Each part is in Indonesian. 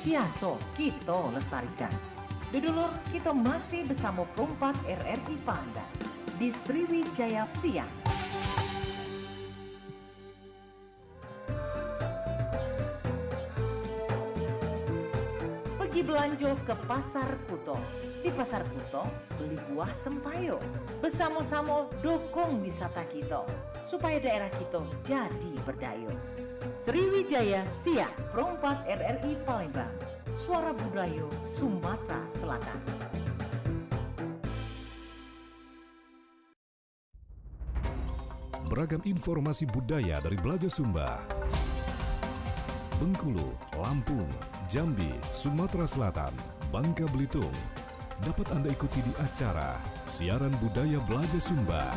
Tiaso kita lestarikan. Dudulur kita masih bersama perempat RRI Palembang di Sriwijaya Siang. Pergi belanja ke Pasar Kuto. Di Pasar Kuto, beli buah sempayo. Bersama-sama dukung wisata kita, supaya daerah kita jadi berdaya. Sriwijaya Siang, perempat RRI Palembang. Suara Budaya Sumatera Selatan. Beragam informasi budaya dari Belaja Sumba. Bengkulu, Lampung, Jambi, Sumatera Selatan, Bangka Belitung. Dapat Anda ikuti di acara Siaran Budaya Belaja Sumba.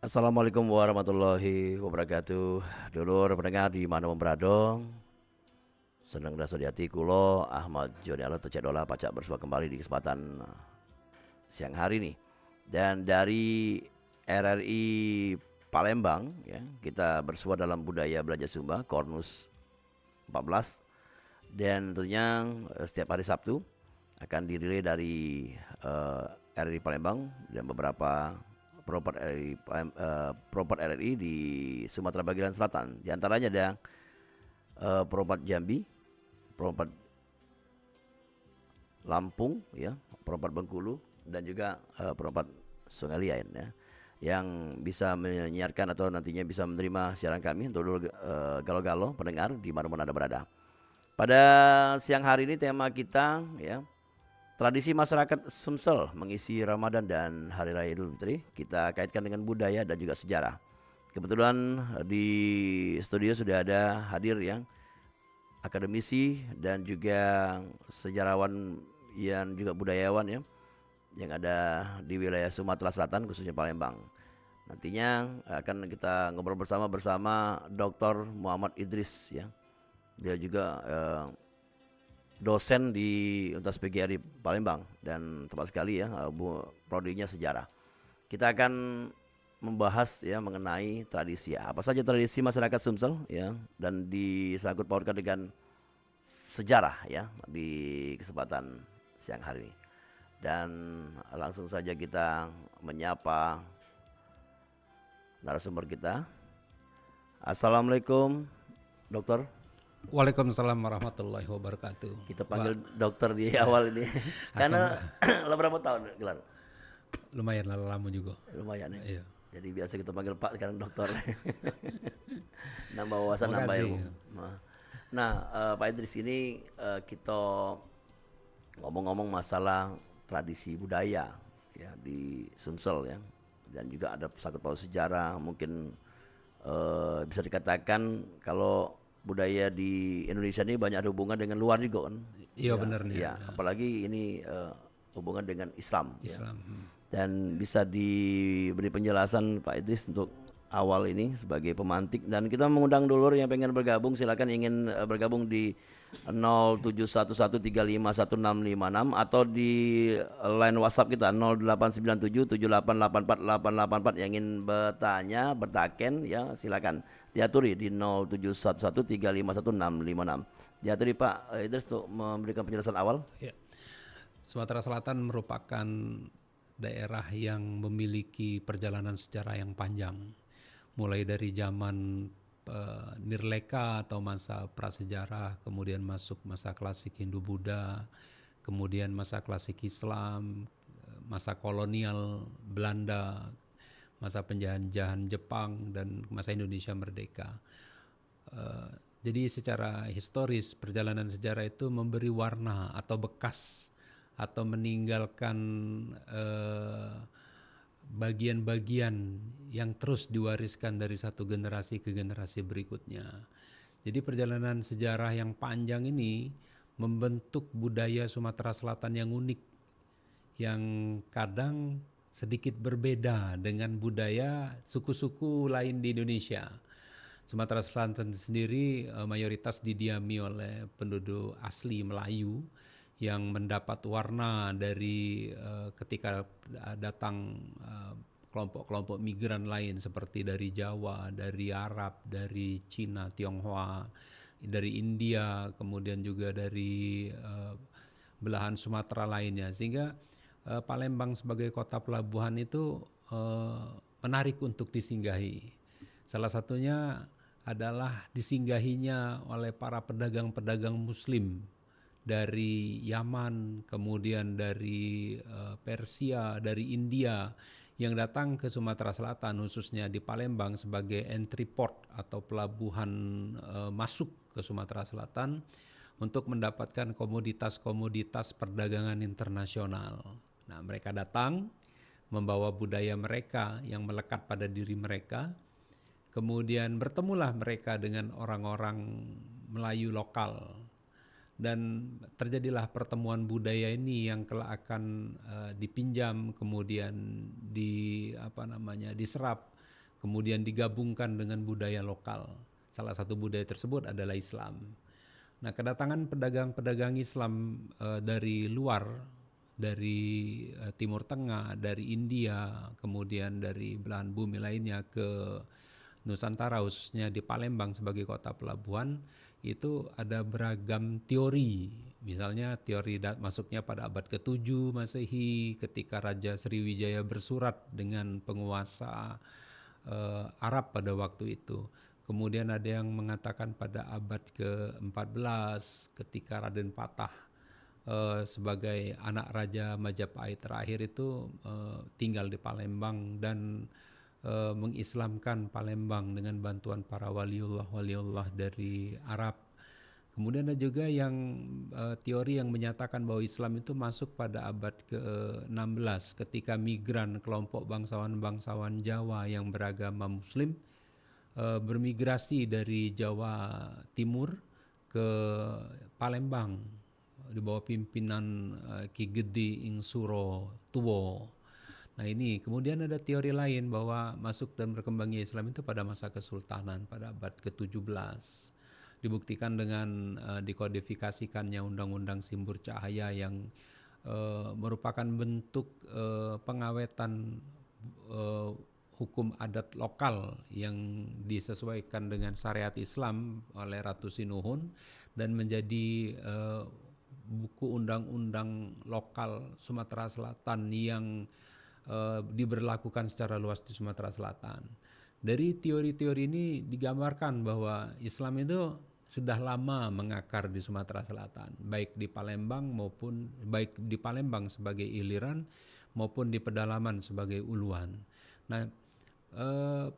Assalamualaikum warahmatullahi wabarakatuh. Dulur pendengar di mana berada. Senang dan sediati kulo Ahmad Joni Allah Tercedola pacak bersua kembali di kesempatan siang hari ini. Dan dari RRI Palembang ya, kita bersua dalam budaya belajar Sumba Kornus 14. Dan tentunya setiap hari Sabtu akan dirilai dari RRI Palembang dan beberapa proper RRI di Sumatera bagian selatan. Di antaranya ada Propat Jambi, Propat Lampung, ya, Propat Bengkulu, dan juga Propat Sungai Liain, ya, yang bisa menyiarkan atau nantinya bisa menerima siaran kami untuk galo-galo pendengar di mana-mana Anda berada. Pada siang hari ini tema kita, ya, tradisi masyarakat Sumsel mengisi Ramadan dan Hari Raya Idul Fitri. Kita kaitkan dengan budaya dan juga sejarah. Kebetulan di studio sudah ada hadir yang akademisi dan juga sejarawan yang juga budayawan ya, yang ada di wilayah Sumatera Selatan khususnya Palembang. Nantinya akan kita ngobrol bersama Dr. Muhammad Idris ya. Dia juga dosen di Universitas PGRI Palembang dan tepat sekali ya, prodinya sejarah. Kita akan membahas ya mengenai tradisi. Apa saja tradisi masyarakat Sumsel ya, dan disangkut pautkan dengan sejarah ya di kesempatan siang hari ini. Dan langsung saja kita menyapa narasumber kita. Assalamualaikum, Dokter. Waalaikumsalam warahmatullahi wabarakatuh. Kita panggil dokter di awal ini karena lo berapa tahun gelar? Lumayan lama juga. Lumayan ya. Iya. Jadi biasa kita panggil Pak, sekarang dokter. Nambah wawasan, nambah ilmu. Nah, Pak Idris ini kita ngomong-ngomong masalah tradisi budaya ya di Sumsel ya, dan juga ada sangkut paut sejarah. Mungkin bisa dikatakan kalau budaya di Indonesia ini banyak ada hubungan dengan luar juga kan. Iya Ya, benar nih. ya, apalagi ini hubungan dengan Islam. Islam. Ya. Dan bisa diberi penjelasan Pak Idris untuk awal ini sebagai pemantik, dan kita mengundang dulur yang pengen bergabung, silakan ingin bergabung di 0711351656 atau di line WhatsApp kita 089778848884 yang ingin bertanya, bertaken ya silakan diaturi di 0711351656. Diaturi Pak Idris untuk memberikan penjelasan awal. Ya. Sumatera Selatan merupakan daerah yang memiliki perjalanan sejarah yang panjang, mulai dari zaman Nirleka atau masa prasejarah, kemudian masuk masa klasik Hindu-Buddha, kemudian masa klasik Islam, masa kolonial Belanda, masa penjajahan Jepang dan masa Indonesia merdeka. Jadi secara historis perjalanan sejarah itu memberi warna atau bekas atau meninggalkan bagian-bagian yang terus diwariskan dari satu generasi ke generasi berikutnya. Jadi perjalanan sejarah yang panjang ini membentuk budaya Sumatera Selatan yang unik, yang kadang sedikit berbeda dengan budaya suku-suku lain di Indonesia. Sumatera Selatan sendiri mayoritas didiami oleh penduduk asli Melayu yang mendapat warna dari ketika datang kelompok-kelompok migran lain seperti dari Jawa, dari Arab, dari Cina, Tionghoa, dari India, kemudian juga dari belahan Sumatera lainnya, sehingga Palembang sebagai kota pelabuhan itu menarik untuk disinggahi. Salah satunya adalah disinggahinya oleh para pedagang-pedagang Muslim dari Yaman, kemudian dari Persia, dari India yang datang ke Sumatera Selatan, khususnya di Palembang sebagai entry port atau pelabuhan masuk ke Sumatera Selatan untuk mendapatkan komoditas-komoditas perdagangan internasional. Nah, mereka datang membawa budaya mereka yang melekat pada diri mereka. Kemudian bertemulah mereka dengan orang-orang Melayu lokal dan terjadilah pertemuan budaya ini yang kelak akan dipinjam, kemudian diserap, kemudian digabungkan dengan budaya lokal. Salah satu budaya tersebut adalah Islam. Nah, kedatangan pedagang-pedagang Islam dari luar, dari Timur Tengah, dari India, kemudian dari belahan bumi lainnya ke Nusantara, khususnya di Palembang sebagai kota pelabuhan, itu ada beragam teori. Misalnya teori masuknya pada abad ke-7 Masehi ketika Raja Sriwijaya bersurat dengan penguasa Arab pada waktu itu. Kemudian ada yang mengatakan pada abad ke-14 ketika Raden Patah sebagai anak Raja Majapahit terakhir itu tinggal di Palembang dan mengislamkan Palembang dengan bantuan para waliullah dari Arab. Kemudian ada juga yang teori yang menyatakan bahwa Islam itu masuk pada abad ke-16 ketika migran kelompok bangsawan-bangsawan Jawa yang beragama Muslim bermigrasi dari Jawa Timur ke Palembang di bawah pimpinan Ki Gede Ing Suro Tuwo. Nah, ini kemudian ada teori lain bahwa masuk dan berkembangnya Islam itu pada masa kesultanan pada abad ke-17. Dibuktikan dengan dikodifikasikannya Undang-Undang Simbur Cahaya yang merupakan bentuk pengawetan hukum adat lokal yang disesuaikan dengan syariat Islam oleh Ratu Sinuhun dan menjadi buku undang-undang lokal Sumatera Selatan yang diberlakukan secara luas di Sumatera Selatan. Dari teori-teori ini digambarkan bahwa Islam itu sudah lama mengakar di Sumatera Selatan, baik di Palembang sebagai iliran maupun di pedalaman sebagai uluan. Nah,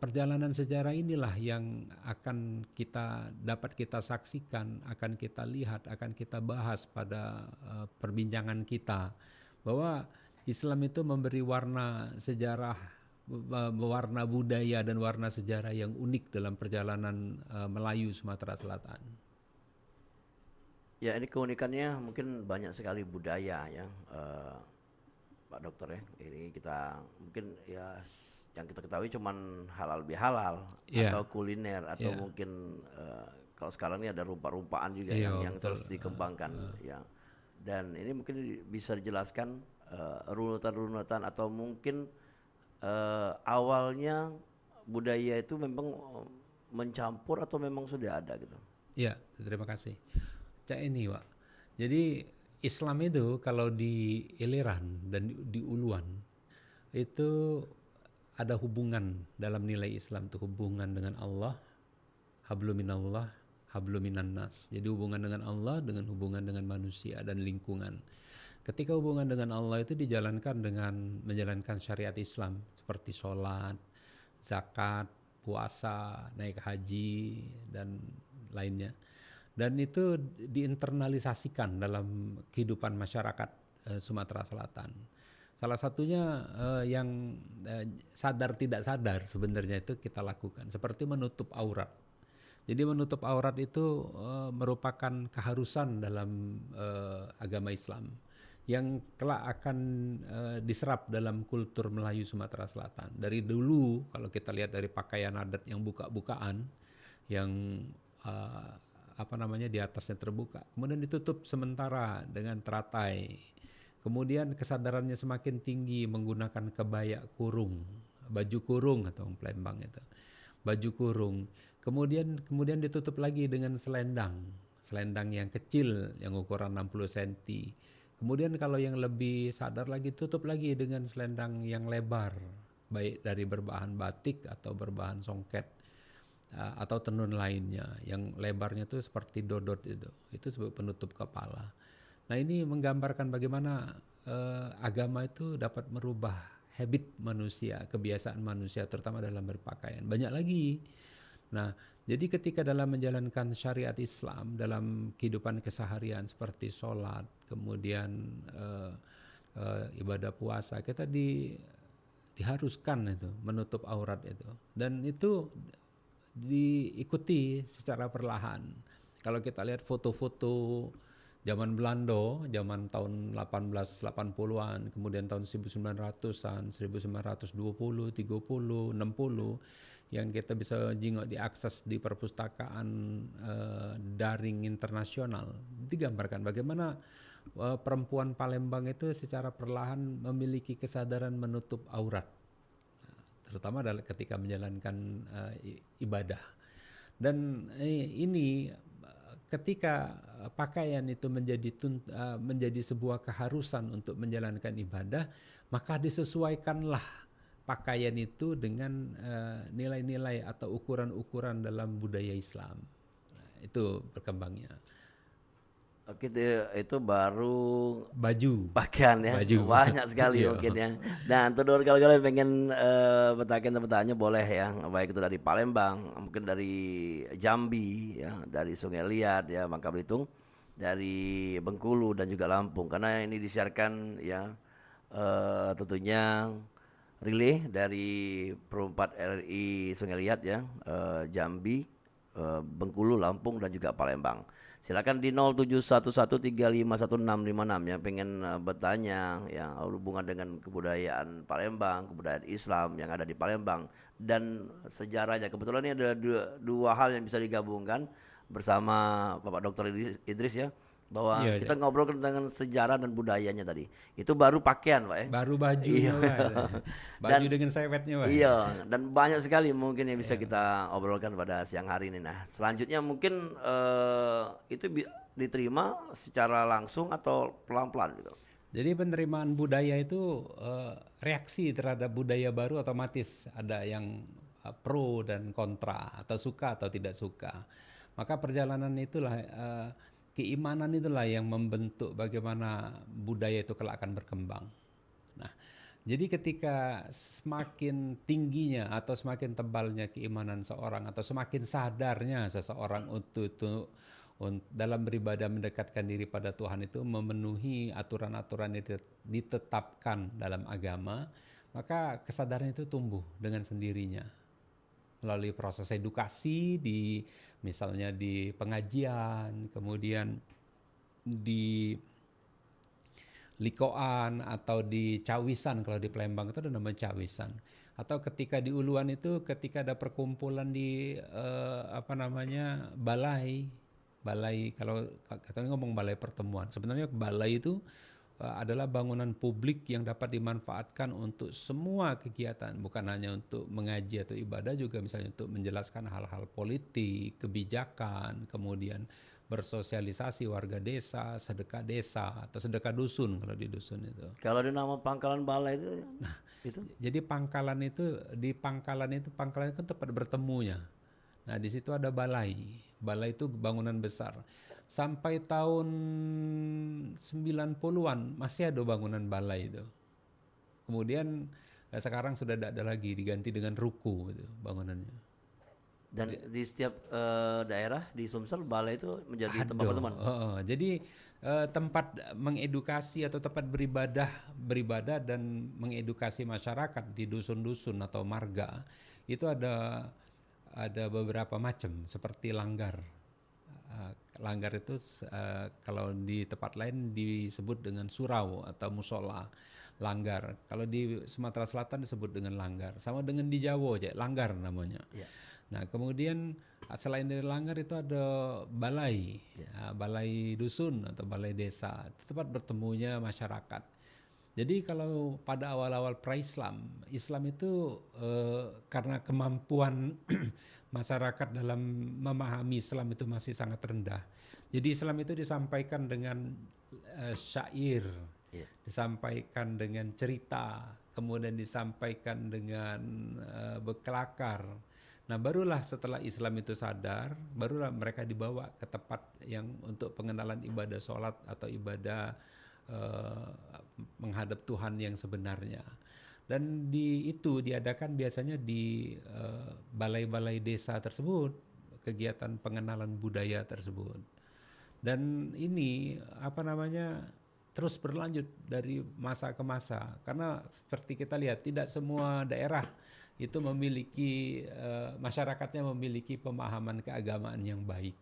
perjalanan sejarah inilah yang akan dapat kita saksikan, akan kita lihat, akan kita bahas pada perbincangan kita, bahwa Islam itu memberi warna sejarah, warna budaya dan warna sejarah yang unik dalam perjalanan Melayu Sumatera Selatan. Ya, ini keunikannya mungkin banyak sekali budaya ya, Pak Dokter ya. Ini kita mungkin ya yang kita ketahui cuman halal bihalal atau kuliner atau mungkin kalau sekarang ini ada rupa-rupaan juga yang terus dikembangkan ya. Dan ini mungkin bisa dijelaskan runutan-runutan atau mungkin awalnya budaya itu memang mencampur atau memang sudah ada gitu. Ya, terima kasih. Ini Pak. Jadi Islam itu kalau di Iliran dan di Uluan itu ada hubungan dalam nilai Islam itu hubungan dengan Allah, habluminallah, habluminannas. Jadi hubungan dengan Allah dengan hubungan dengan manusia dan lingkungan. Ketika hubungan dengan Allah itu dijalankan dengan menjalankan syariat Islam seperti sholat, zakat, puasa, naik haji, dan lainnya. Dan itu diinternalisasikan dalam kehidupan masyarakat Sumatera Selatan. Salah satunya yang sadar tidak sadar sebenarnya itu kita lakukan, seperti menutup aurat. Jadi menutup aurat itu merupakan keharusan dalam agama Islam yang kelak akan diserap dalam kultur Melayu Sumatera Selatan. Dari dulu kalau kita lihat dari pakaian adat yang buka-bukaan, yang di atasnya terbuka, kemudian ditutup sementara dengan teratai. Kemudian kesadarannya semakin tinggi menggunakan kebaya kurung, baju kurung atau Palembang itu, baju kurung. Kemudian ditutup lagi dengan selendang yang kecil yang ukuran 60 cm. Kemudian kalau yang lebih sadar lagi tutup lagi dengan selendang yang lebar, baik dari berbahan batik atau berbahan songket atau tenun lainnya yang lebarnya itu seperti dodot itu sebagai penutup kepala. Nah, ini menggambarkan bagaimana agama itu dapat merubah habit manusia, kebiasaan manusia terutama dalam berpakaian. Banyak lagi. Nah, jadi ketika dalam menjalankan syariat Islam dalam kehidupan keseharian seperti sholat, kemudian ibadah puasa, kita diharuskan itu menutup aurat itu, dan itu diikuti secara perlahan. Kalau kita lihat foto-foto zaman Belanda, zaman tahun 1880-an, kemudian tahun 1900-an, 1920, 30, 60 yang kita bisa jingok diakses di perpustakaan daring internasional, digambarkan bagaimana perempuan Palembang itu secara perlahan memiliki kesadaran menutup aurat, terutama ketika menjalankan ibadah. Dan ini ketika pakaian itu menjadi sebuah keharusan untuk menjalankan ibadah, maka disesuaikanlah pakaian itu dengan nilai-nilai atau ukuran-ukuran dalam budaya Islam. Nah, itu berkembangnya. Oke, itu baru baju pakaian ya, baju. banyak sekali mungkin ya. Dan untuk kalau pengen bertanya boleh ya, baik itu dari Palembang, mungkin dari Jambi ya, dari Sungai Liat ya, Bangka Belitung, dari Bengkulu dan juga Lampung, karena ini disiarkan ya tentunya relay dari Perumpat RRI Sungai Liat ya, Jambi, Bengkulu, Lampung dan juga Palembang. Silakan di 0711351656 ya, pengen bertanya yang hubungan dengan kebudayaan Palembang, kebudayaan Islam yang ada di Palembang dan sejarahnya. Kebetulan ini ada dua hal yang bisa digabungkan bersama Bapak Dr. Idris ya, bahwa kita ngobrol tentang sejarah dan budayanya tadi. Itu baru pakaian, Pak ya. Baru bajunya, Pak. Baju dengan sewetnya, Pak. Iya, dan banyak sekali mungkin yang bisa kita obrolkan pada siang hari ini. Nah, selanjutnya mungkin itu diterima secara langsung atau pelan-pelan gitu. Jadi penerimaan budaya itu reaksi terhadap budaya baru otomatis ada yang pro dan kontra, atau suka atau tidak suka. Maka perjalanan itulah keimanan itulah yang membentuk bagaimana budaya itu kelak akan berkembang. Nah, jadi ketika semakin tingginya atau semakin tebalnya keimanan seorang atau semakin sadarnya seseorang untuk dalam beribadah mendekatkan diri pada Tuhan itu memenuhi aturan-aturan yang ditetapkan dalam agama, maka kesadaran itu tumbuh dengan sendirinya melalui proses edukasi misalnya di pengajian, kemudian di likoan atau di cawisan. Kalau di Palembang itu ada namanya cawisan. Atau ketika di Uluan itu ketika ada perkumpulan di balai, kalau katanya ngomong balai pertemuan. Sebenarnya balai itu adalah bangunan publik yang dapat dimanfaatkan untuk semua kegiatan, bukan hanya untuk mengaji atau ibadah, juga misalnya untuk menjelaskan hal-hal politik, kebijakan, kemudian bersosialisasi warga desa, sedekah desa atau sedekah dusun kalau di dusun itu. Kalau di nama pangkalan balai itu, itu. Jadi pangkalan itu kan tempat bertemunya. Nah, di situ ada balai. Balai itu bangunan besar. Sampai tahun 90-an masih ada bangunan balai itu. Kemudian Sekarang sudah tidak ada lagi, diganti dengan ruko gitu, bangunannya. Dan di setiap daerah di Sumsel balai itu menjadi tempat Ada. pertemuan. Jadi tempat mengedukasi atau tempat beribadah dan mengedukasi masyarakat di dusun-dusun atau marga itu ada beberapa macam seperti langgar. Langgar itu kalau di tempat lain disebut dengan surau atau musola. Langgar. Kalau di Sumatera Selatan disebut dengan langgar. Sama dengan di Jawa aja, langgar namanya. Ya. Nah, kemudian selain dari langgar itu ada balai, balai dusun atau balai desa, tempat bertemunya masyarakat. Jadi kalau pada awal-awal pra-Islam, Islam itu karena kemampuan masyarakat dalam memahami Islam itu masih sangat rendah. Jadi Islam itu disampaikan dengan syair, disampaikan dengan cerita, kemudian disampaikan dengan berkelakar. Nah, barulah setelah Islam itu sadar, barulah mereka dibawa ke tempat yang untuk pengenalan ibadah sholat atau ibadah menghadap Tuhan yang sebenarnya. Dan itu diadakan biasanya di balai-balai desa tersebut, kegiatan pengenalan budaya tersebut. Dan ini terus berlanjut dari masa ke masa, karena seperti kita lihat tidak semua daerah itu memiliki masyarakatnya memiliki pemahaman keagamaan yang baik.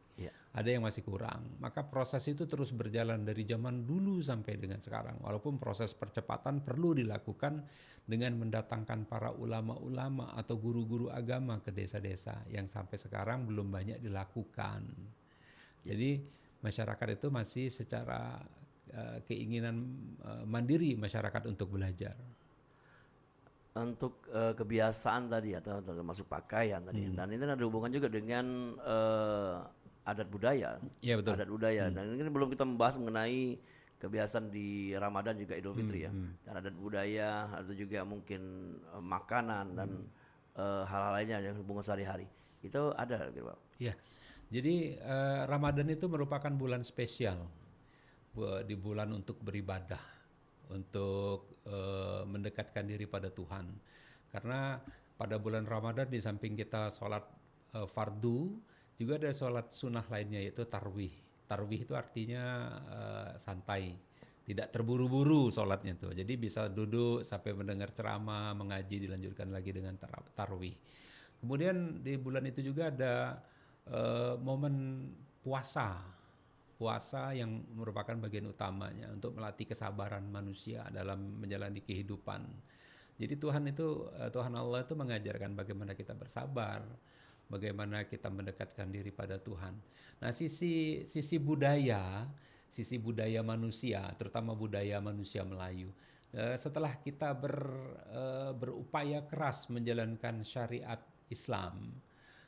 Ada yang masih kurang. Maka proses itu terus berjalan dari zaman dulu sampai dengan sekarang. Walaupun proses percepatan perlu dilakukan dengan mendatangkan para ulama-ulama atau guru-guru agama ke desa-desa yang sampai sekarang belum banyak dilakukan. Jadi masyarakat itu masih secara keinginan mandiri masyarakat untuk belajar. Untuk kebiasaan tadi atau termasuk pakaian tadi, dan ini ada hubungan juga dengan adat budaya. Iya, betul. Adat budaya. Dan ini belum kita membahas mengenai kebiasaan di Ramadan juga Idul Fitri ya. Dan adat budaya atau juga mungkin makanan dan hal-hal lainnya yang hubungan sehari-hari. Itu ada gitu, Pak. Iya. Jadi Ramadan itu merupakan bulan spesial. Di bulan untuk beribadah, untuk mendekatkan diri pada Tuhan. Karena pada bulan Ramadan di samping kita sholat fardu, juga ada sholat sunnah lainnya yaitu tarwih. Tarwih itu artinya santai, tidak terburu-buru sholatnya tuh. Jadi bisa duduk sampai mendengar ceramah, mengaji, dilanjutkan lagi dengan tarwih. Kemudian di bulan itu juga ada momen puasa yang merupakan bagian utamanya untuk melatih kesabaran manusia dalam menjalani kehidupan. Jadi Tuhan Allah itu mengajarkan bagaimana kita bersabar, bagaimana kita mendekatkan diri pada Tuhan. Nah, sisi budaya manusia, terutama budaya manusia Melayu. Setelah kita berupaya keras menjalankan syariat Islam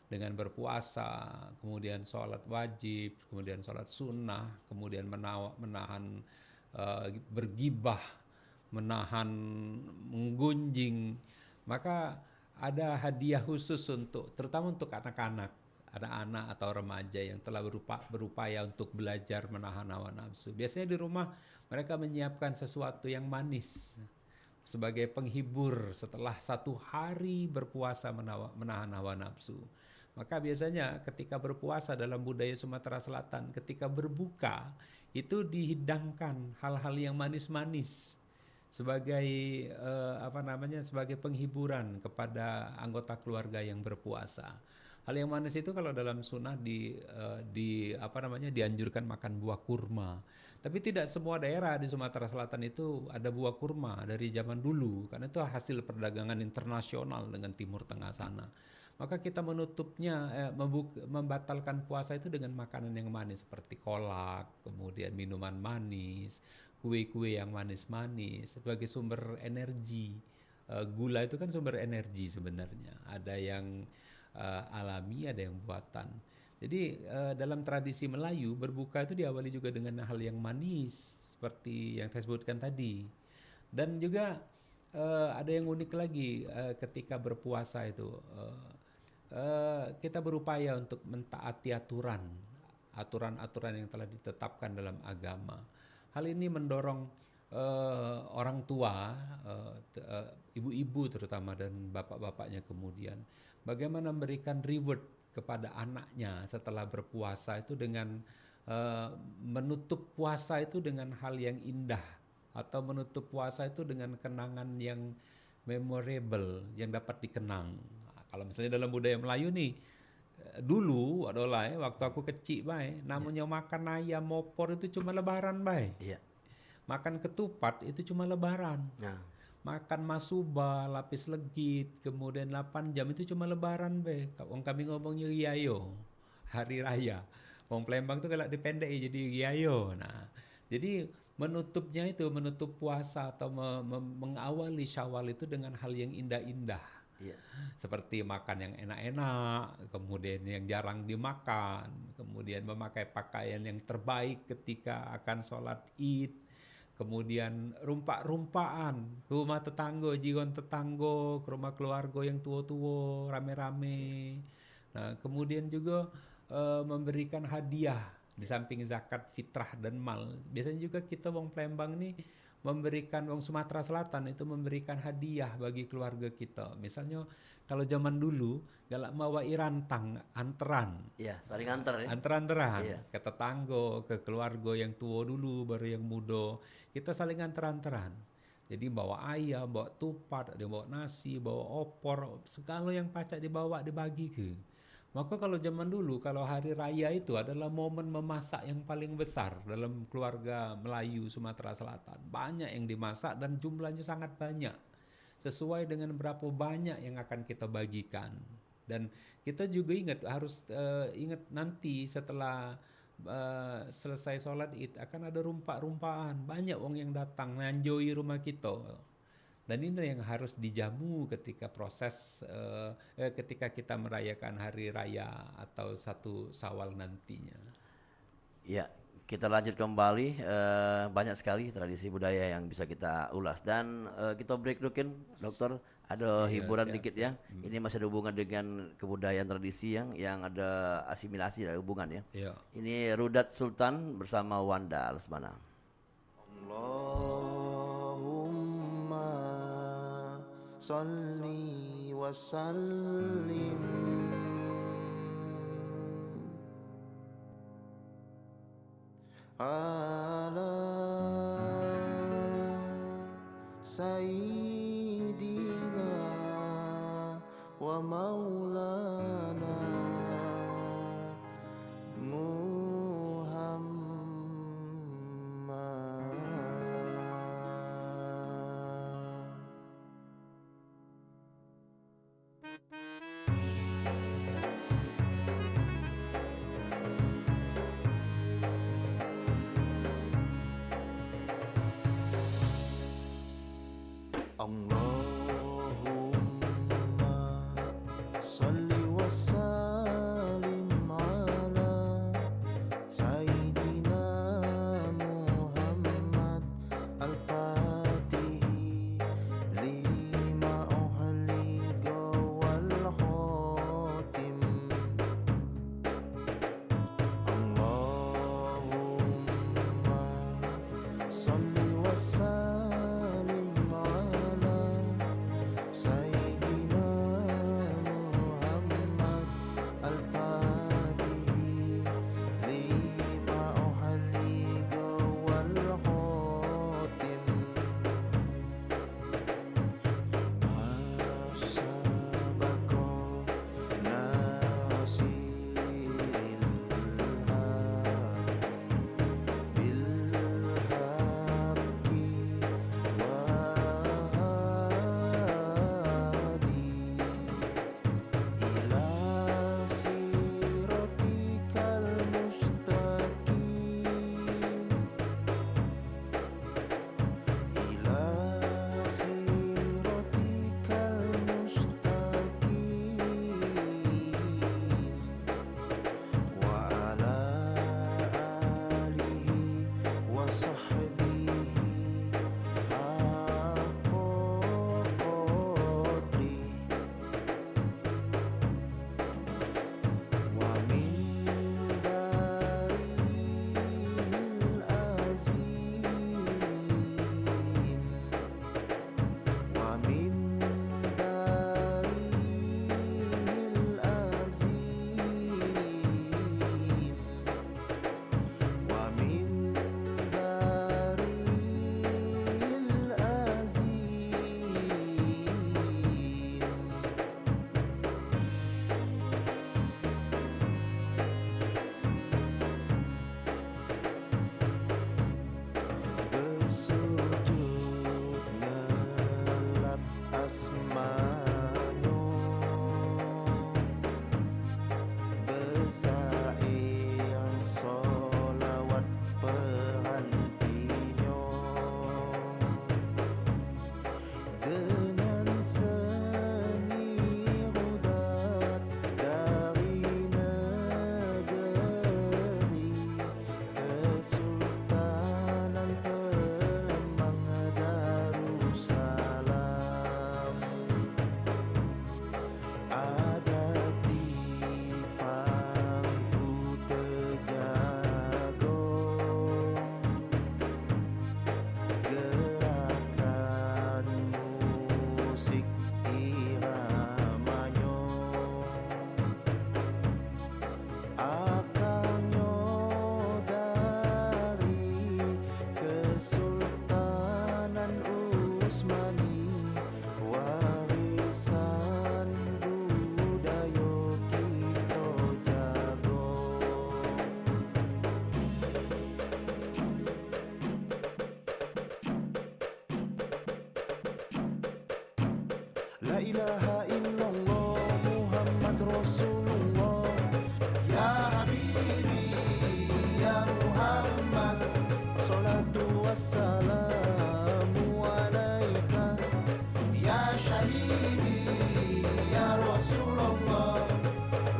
dengan berpuasa, kemudian sholat wajib, kemudian sholat sunnah, kemudian menahan bergibah, menahan menggunjing, maka ada hadiah khusus terutama untuk anak-anak atau remaja yang telah berupaya untuk belajar menahan hawa nafsu. Biasanya di rumah mereka menyiapkan sesuatu yang manis sebagai penghibur setelah 1 hari berpuasa menahan hawa nafsu. Maka biasanya ketika berpuasa dalam budaya Sumatera Selatan, ketika berbuka itu dihidangkan hal-hal yang manis-manis sebagai sebagai penghiburan kepada anggota keluarga yang berpuasa. Hal yang manis itu kalau dalam sunnah dianjurkan makan buah kurma. Tapi tidak semua daerah di Sumatera Selatan itu ada buah kurma dari zaman dulu, karena itu hasil perdagangan internasional dengan Timur Tengah sana. Maka kita membatalkan puasa itu dengan makanan yang manis seperti kolak, kemudian minuman manis, kue-kue yang manis-manis sebagai sumber energi. Gula itu kan sumber energi sebenarnya. Ada yang alami, ada yang buatan. Jadi dalam tradisi Melayu berbuka itu diawali juga dengan hal yang manis seperti yang saya sebutkan tadi. Dan juga ada yang unik lagi ketika berpuasa itu. Kita berupaya untuk mentaati aturan-aturan yang telah ditetapkan dalam agama. Hal ini mendorong orang tua, ibu-ibu terutama dan bapak-bapaknya kemudian bagaimana memberikan reward kepada anaknya setelah berpuasa itu dengan menutup puasa itu dengan hal yang indah atau menutup puasa itu dengan kenangan yang memorable yang dapat dikenang. Nah, kalau misalnya dalam budaya Melayu nih dulu adalah waktu aku kecil namanya makan ayam opor itu cuma lebaran Iya. makan ketupat itu cuma lebaran. Nah, Makan masuba, lapis legit, kemudian 8 jam itu cuma lebaran Wong kami ngomongnya riayo, hari raya. Wong Palembang tuh kalau dipendek jadi riayo. Nah, jadi menutupnya itu menutup puasa atau mengawali Syawal itu dengan hal yang indah-indah. iya. Seperti makan yang enak-enak, kemudian yang jarang dimakan, kemudian memakai pakaian yang terbaik ketika akan sholat Id, kemudian rumpak-rumpaan ke rumah tetangga, jigon tetangga, ke rumah keluarga yang tua-tua, rame-rame. Nah, kemudian juga memberikan hadiah di samping zakat fitrah dan mal. Biasanya juga kita wong Palembang nih memberikan, wong Sumatera Selatan itu memberikan hadiah bagi keluarga kita. Misalnya kalau zaman dulu galak mawa irantang anteran. Iya, saling antar ya. Anter-anteran Iya. ke tetangga, ke keluarga yang tua dulu baru yang muda. Kita saling anter-anteran. Jadi bawa ayam, bawa tupat, ada bawa nasi, bawa opor, segala yang pacak dibawa dibagi ke. Maka kalau zaman dulu, kalau hari raya itu adalah momen memasak yang paling besar dalam keluarga Melayu Sumatera Selatan. Banyak yang dimasak dan jumlahnya sangat banyak. Sesuai dengan berapa banyak yang akan kita bagikan. Dan kita juga harus ingat nanti setelah selesai sholat Id akan ada rumpak-rumpaan. Banyak orang yang datang nanjoi rumah kita. Dan ini yang harus dijamu ketika proses ketika kita merayakan hari raya atau satu Syawal nantinya. Ya, kita lanjut kembali. Banyak sekali tradisi budaya yang bisa kita ulas dan kita break dulu, dokter. Ada Iya, hiburan siap, dikit siap. ya. Ini masih ada hubungan dengan kebudayaan tradisi yang ada asimilasi ada hubungan ya. Iya. Ini Rudat Sultan bersama Wanda Lesmana. Allahumma salli wa sallim ala sayyidina wa maulana Muhammad. akannya dari Kesultanan Utsmani, warisan budaya kita jago. La ilaha illallah Muhammad Rasulullah, ya Habibi ya Muhammad, salatu wassalamu alaika, ya Syahidi ya Rasulullah.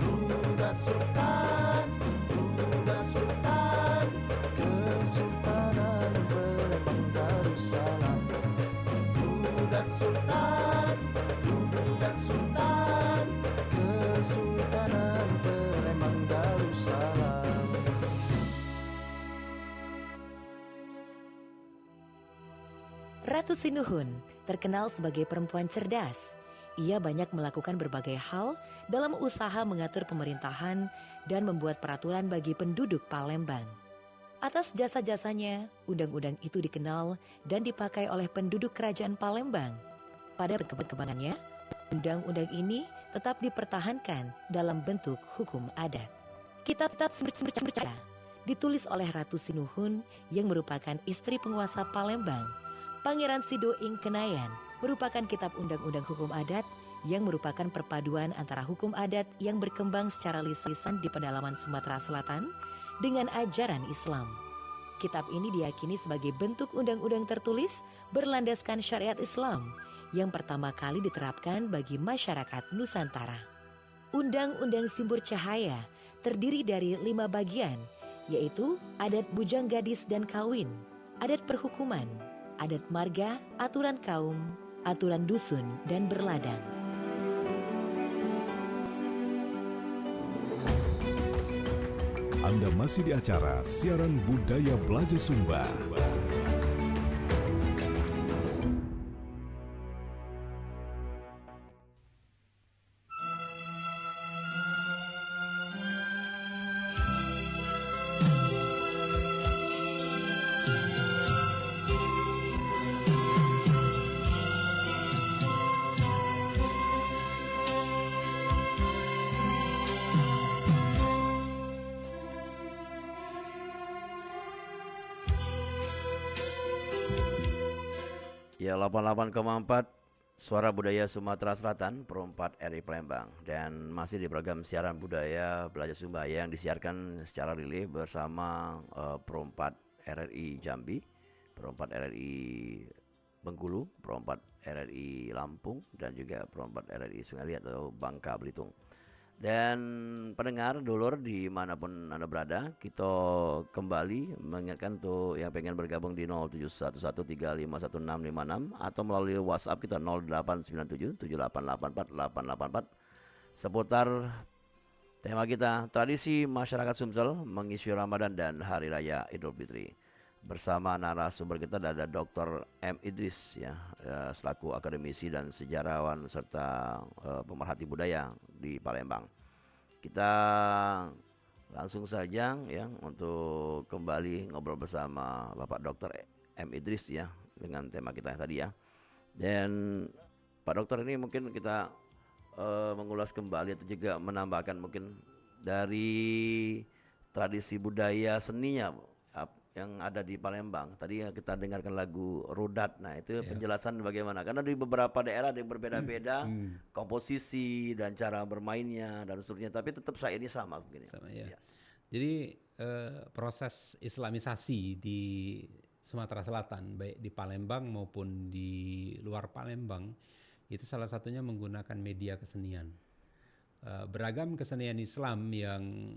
Rudat Sultan, Rudat Sultan, Kesultanan Palembang Darussalam. Rudat Sultan, Rudat Sultan, Kesultanan Palembang Darussalam. Ratu Sinuhun terkenal sebagai perempuan cerdas. Ia banyak melakukan berbagai hal dalam usaha mengatur pemerintahan dan membuat peraturan bagi penduduk Palembang. Atas jasa-jasanya, undang-undang itu dikenal dan dipakai oleh penduduk kerajaan Palembang. Pada perkembangannya, undang-undang ini tetap dipertahankan dalam bentuk hukum adat. Kitab Sember Cahaya ditulis oleh Ratu Sinuhun yang merupakan istri penguasa Palembang. Pangeran Sido Ing Kenayan merupakan kitab undang-undang hukum adat yang merupakan perpaduan antara hukum adat yang berkembang secara lisan di pedalaman Sumatera Selatan dengan ajaran Islam. Kitab ini diyakini sebagai bentuk undang-undang tertulis berlandaskan syariat Islam yang pertama kali diterapkan bagi masyarakat Nusantara. Undang-undang Simbur Cahaya terdiri dari 5 bagian, yaitu adat bujang gadis dan kawin, adat perhukuman, adat marga, aturan kaum, aturan dusun, dan berladang. Anda masih di acara Siaran Budaya Belajar Sumba. Ya, 88,4 Suara Budaya Sumatera Selatan, Pro 4 RI Palembang. Dan masih di program Siaran Budaya Belajar Sumba yang disiarkan secara relay bersama Pro 4 RRI Jambi, Pro 4 RRI Bengkulu, Pro 4 RRI Lampung, dan juga Pro 4 RRI Sungai Liat atau Bangka Belitung. Dan pendengar dulur dimanapun Anda berada, kita kembali mengingatkan tuh yang pengen bergabung di 0711351656 atau melalui WhatsApp kita 089778848884 seputar tema kita, tradisi masyarakat Sumsel mengisi Ramadan dan Hari Raya Idul Fitri. Bersama narasumber kita ada Dr. M. Idris ya, selaku akademisi dan sejarawan serta pemerhati budaya di Palembang. Kita langsung saja ya untuk kembali ngobrol bersama Bapak Dr. M. Idris ya dengan tema kita tadi ya. Dan Pak Dokter ini mungkin kita mengulas kembali atau juga menambahkan mungkin dari tradisi budaya seninya yang ada di Palembang. Tadi kita dengarkan lagu Rudat. Nah, itu penjelasan bagaimana. Karena di beberapa daerah ada yang berbeda-beda komposisi dan cara bermainnya dan seterusnya, tapi tetap syairnya sama begini. Sama ya. Jadi proses Islamisasi di Sumatera Selatan, baik di Palembang maupun di luar Palembang, itu salah satunya menggunakan media kesenian. Beragam kesenian Islam yang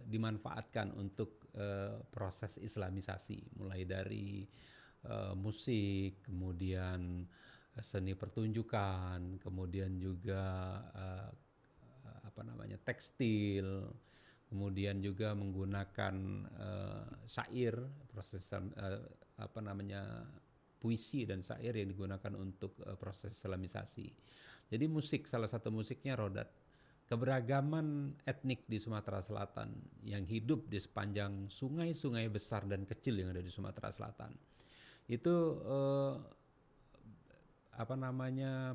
dimanfaatkan untuk proses Islamisasi, mulai dari musik, kemudian seni pertunjukan, kemudian juga tekstil, kemudian juga menggunakan syair, proses puisi dan syair yang digunakan untuk proses Islamisasi. Jadi musik, salah satu musiknya rodat. keberagaman etnik di Sumatera Selatan yang hidup di sepanjang sungai-sungai besar dan kecil yang ada di Sumatera Selatan. Itu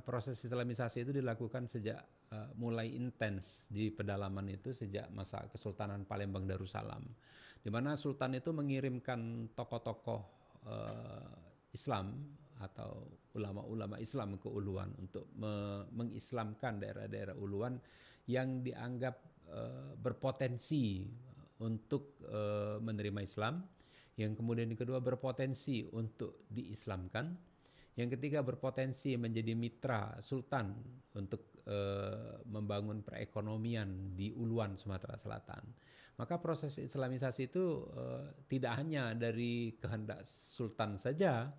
proses islamisasi itu dilakukan sejak mulai intens di pedalaman itu sejak masa Kesultanan Palembang Darussalam, di mana Sultan itu mengirimkan tokoh-tokoh Islam atau ulama-ulama Islam ke Uluan untuk mengislamkan daerah-daerah Uluan yang dianggap berpotensi untuk menerima Islam, yang kemudian yang kedua berpotensi untuk diislamkan, yang ketiga berpotensi menjadi mitra Sultan untuk membangun perekonomian di Uluan Sumatera Selatan. Maka proses islamisasi itu tidak hanya dari kehendak Sultan saja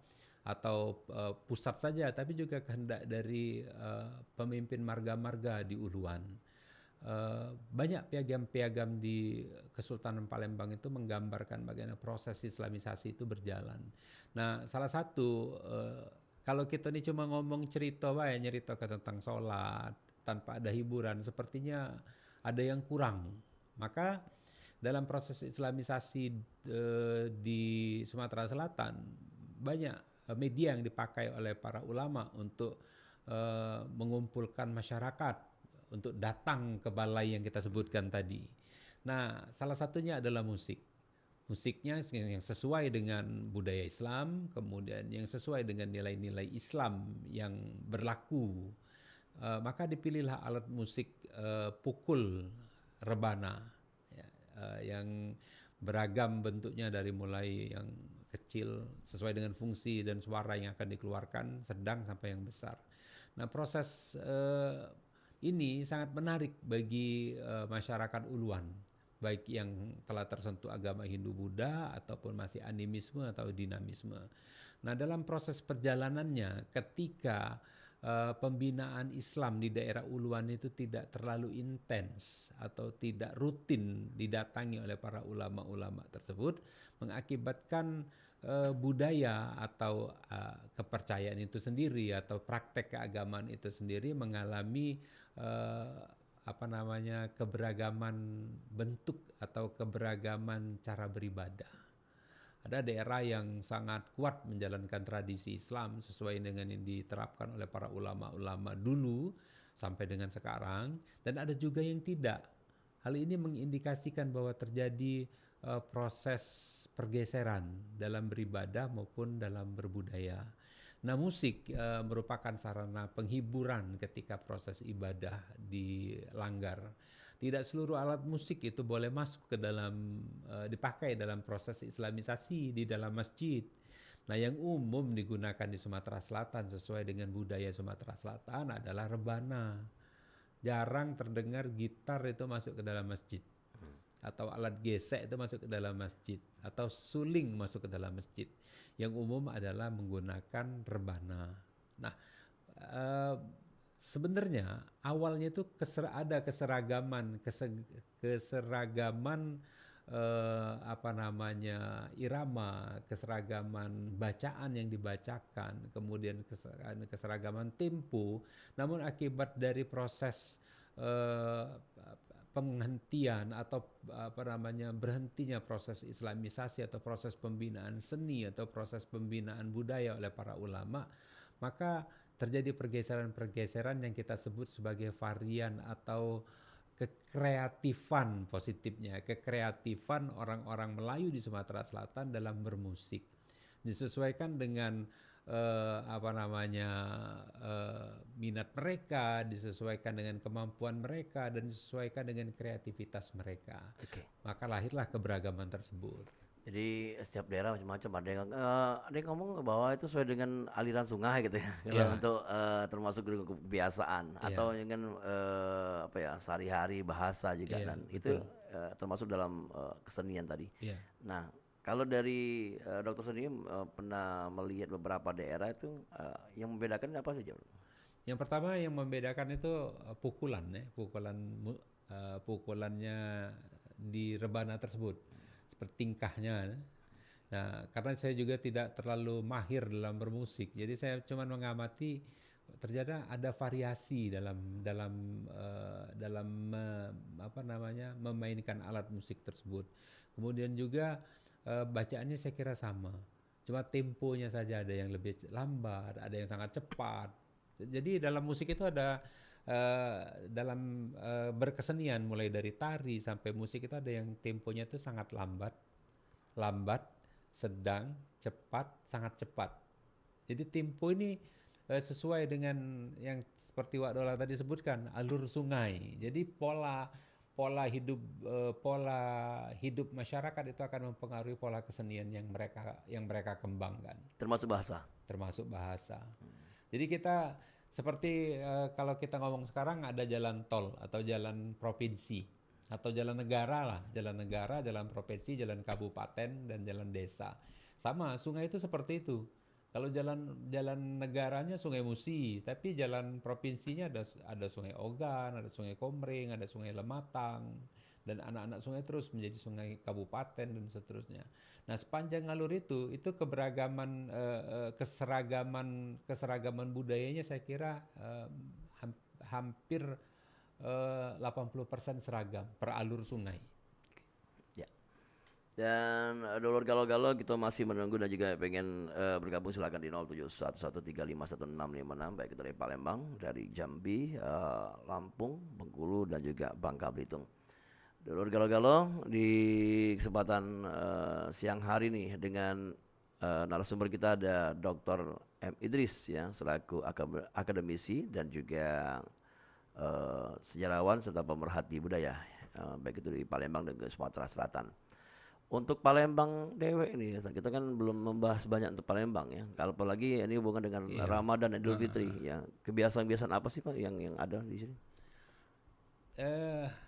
atau pusat saja, tapi juga kehendak dari pemimpin marga-marga di Uluan. Banyak piagam-piagam di Kesultanan Palembang itu menggambarkan bagaimana proses islamisasi itu berjalan. Nah, salah satu kalau kita ini cuma ngomong cerita tentang sholat tanpa ada hiburan, sepertinya ada yang kurang. Maka dalam proses islamisasi di Sumatera Selatan, banyak media yang dipakai oleh para ulama untuk mengumpulkan masyarakat untuk datang ke balai yang kita sebutkan tadi. Nah, salah satunya adalah musik. Musiknya yang sesuai dengan budaya Islam, kemudian yang sesuai dengan nilai-nilai Islam yang berlaku. Maka dipilihlah alat musik pukul rebana, yang beragam bentuknya dari mulai yang kecil sesuai dengan fungsi dan suara yang akan dikeluarkan, sedang sampai yang besar. Nah, proses ini sangat menarik bagi masyarakat Uluan, baik yang telah tersentuh agama Hindu-Buddha ataupun masih animisme atau dinamisme. Nah, dalam proses perjalanannya ketika pembinaan Islam di daerah Uluan itu tidak terlalu intens atau tidak rutin didatangi oleh para ulama-ulama tersebut, mengakibatkan budaya atau kepercayaan itu sendiri atau praktek keagamaan itu sendiri mengalami keberagaman bentuk atau keberagaman cara beribadah. Ada daerah yang sangat kuat menjalankan tradisi Islam sesuai dengan yang diterapkan oleh para ulama-ulama dulu sampai dengan sekarang, dan ada juga yang tidak. Hal ini mengindikasikan bahwa terjadi proses pergeseran dalam beribadah maupun dalam berbudaya. Nah, musik merupakan sarana penghiburan ketika proses ibadah dilanggar. Tidak seluruh alat musik itu boleh masuk ke dalam dipakai dalam proses islamisasi di dalam masjid. Nah, yang umum digunakan di Sumatera Selatan sesuai dengan budaya Sumatera Selatan adalah rebana. Jarang terdengar gitar itu masuk ke dalam masjid, atau alat gesek itu masuk ke dalam masjid, atau suling masuk ke dalam masjid. Yang umum adalah menggunakan rebana. Nah, sebenarnya awalnya itu ada keseragaman irama, keseragaman bacaan yang dibacakan, kemudian keseragaman tempo. Namun akibat dari proses penghentian atau berhentinya proses islamisasi atau proses pembinaan seni atau proses pembinaan budaya oleh para ulama, maka terjadi pergeseran-pergeseran yang kita sebut sebagai varian atau kekreatifan positifnya, kekreatifan orang-orang Melayu di Sumatera Selatan dalam bermusik. Disesuaikan dengan minat mereka, disesuaikan dengan kemampuan mereka, dan disesuaikan dengan kreativitas mereka. Maka lahirlah keberagaman tersebut. Jadi setiap daerah macam-macam. Ada yang ngomong bahwa itu sesuai dengan aliran sungai gitu ya, untuk termasuk dengan kebiasaan atau dengan sehari-hari bahasa juga, dan itu termasuk dalam kesenian tadi. Nah, kalau dari Dokter sendiri pernah melihat beberapa daerah itu yang membedakan apa saja? Yang pertama yang membedakan itu pukulannya di rebana tersebut, seperti tingkahnya. Nah, karena saya juga tidak terlalu mahir dalam bermusik, jadi saya cuma mengamati ternyata ada variasi dalam apa namanya memainkan alat musik tersebut. Kemudian juga bacaannya saya kira sama, cuma temponya saja ada yang lebih lambat, ada yang sangat cepat. Jadi dalam musik itu ada dalam berkesenian mulai dari tari sampai musik itu ada yang temponya itu sangat lambat, sedang, cepat, sangat cepat. Jadi tempo ini sesuai dengan yang seperti Wak Dola tadi sebutkan, alur sungai. Jadi pola hidup masyarakat itu akan mempengaruhi pola kesenian yang mereka kembangkan, Termasuk bahasa. termasuk bahasa. Jadi kita seperti kalau kita ngomong sekarang ada jalan tol atau jalan provinsi atau jalan negara lah, jalan provinsi, jalan kabupaten dan jalan desa. Sama, sungai itu seperti itu. Kalau jalan negaranya Sungai Musi, tapi jalan provinsinya ada Sungai Ogan, ada Sungai Komering, ada Sungai Lematang, dan anak-anak sungai terus menjadi sungai kabupaten dan seterusnya. Nah, sepanjang alur itu keberagaman keseragaman budayanya saya kira hampir 80% seragam per alur sungai. Ya. Dan Dulur Galo-Galo kita masih menunggu dan juga pengen bergabung, silakan di 0711351656 baik itu dari Palembang, dari Jambi, Lampung, Bengkulu dan juga Bangka Belitung. Dulur Galo-Galo di kesempatan siang hari nih dengan narasumber kita ada Dr. M. Idris ya, selaku akademisi dan juga sejarawan serta pemerhati budaya baik itu di Palembang dan ke Sumatera Selatan. Untuk Palembang Dewe ini kita kan belum membahas banyak untuk Palembang ya. Kalau apalagi ini hubungan dengan Ramadan dan Idul Fitri ya. Kebiasaan-kebiasaan apa sih Pak yang ada di sini?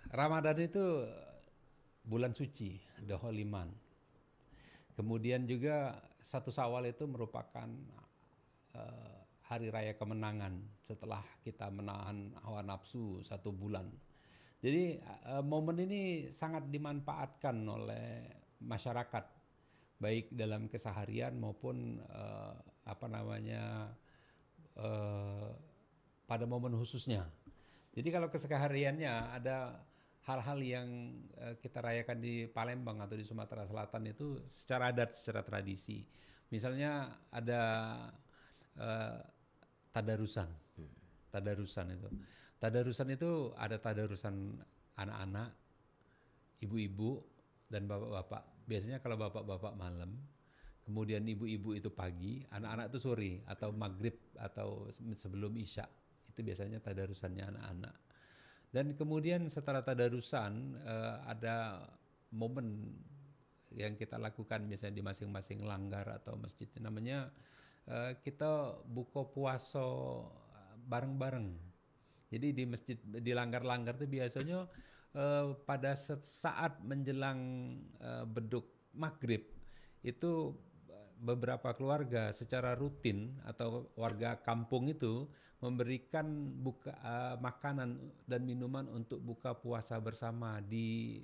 Ramadan itu bulan suci, the holy month. Kemudian juga 1 Syawal itu merupakan hari raya kemenangan setelah kita menahan hawa nafsu 1 bulan. Jadi momen ini sangat dimanfaatkan oleh masyarakat baik dalam keseharian maupun pada momen khususnya. Jadi kalau kesehariannya ada hal-hal yang kita rayakan di Palembang atau di Sumatera Selatan itu secara adat, secara tradisi. Misalnya ada tadarusan. Tadarusan itu ada tadarusan anak-anak, ibu-ibu dan bapak-bapak. Biasanya kalau bapak-bapak malam, kemudian ibu-ibu itu pagi, anak-anak itu sore atau maghrib atau sebelum isya. Itu biasanya tadarusannya anak-anak. Dan kemudian setelah tadarusan ada momen yang kita lakukan biasanya di masing-masing langgar atau masjid, namanya kita buka puasa bareng-bareng. Jadi di masjid, di langgar-langgar itu biasanya pada saat menjelang beduk maghrib itu beberapa keluarga secara rutin atau warga kampung itu memberikan makanan dan minuman untuk buka puasa bersama di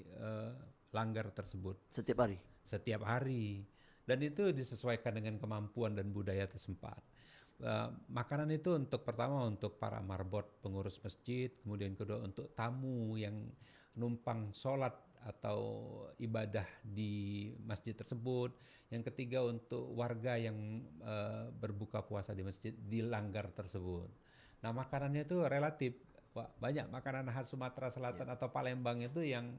langgar tersebut. Setiap hari. Dan itu disesuaikan dengan kemampuan dan budaya setempat. Makanan itu pertama untuk para marbot pengurus masjid, kemudian kedua untuk tamu yang numpang sholat atau ibadah di masjid tersebut, yang ketiga untuk warga yang berbuka puasa di masjid di langgar tersebut. Nah, makanannya itu relatif banyak makanan khas Sumatera Selatan atau Palembang itu yang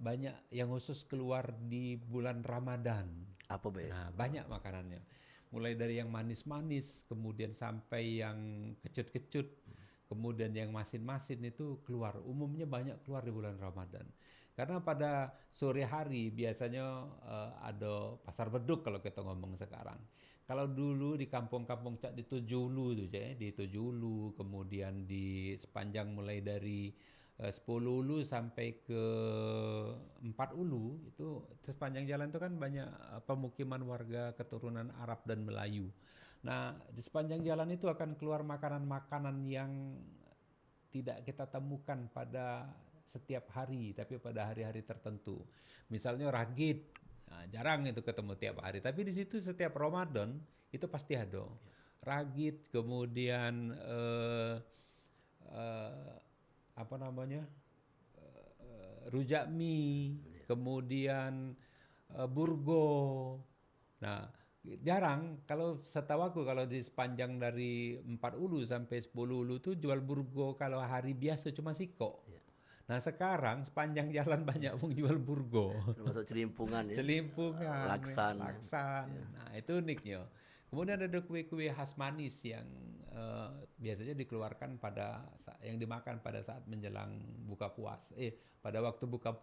banyak yang khusus keluar di bulan Ramadan. Apa Be? Nah, banyak makanannya. Mulai dari yang manis-manis, kemudian sampai yang kecut-kecut, kemudian yang masin-masin itu keluar. Umumnya banyak keluar di bulan Ramadan. Karena pada sore hari biasanya ada pasar beduk kalau kita ngomong sekarang. Kalau dulu di kampung-kampung di Tujulu tuh ya, di Tujulu, kemudian di sepanjang mulai dari 10 Ulu sampai ke 4 Ulu itu sepanjang jalan itu kan banyak pemukiman warga keturunan Arab dan Melayu. Nah, di sepanjang jalan itu akan keluar makanan-makanan yang tidak kita temukan pada setiap hari, tapi pada hari-hari tertentu. Misalnya ragit, nah, jarang itu ketemu tiap hari. Tapi di situ setiap Ramadan itu pasti ada. ragit, kemudian apa namanya, rujak mie, kemudian burgo. Nah, jarang kalau setahu aku kalau di sepanjang dari 4 Ulu sampai 10 Ulu tuh jual burgo kalau hari biasa cuma siko. Nah sekarang sepanjang jalan banyak yang jual burgo. Termasuk celimpungan ya. Celimpungan, Laksan. Nah itu uniknya. Kemudian ada kue-kue khas manis yang biasanya dikeluarkan yang dimakan pada saat menjelang buka puasa. Pada waktu buka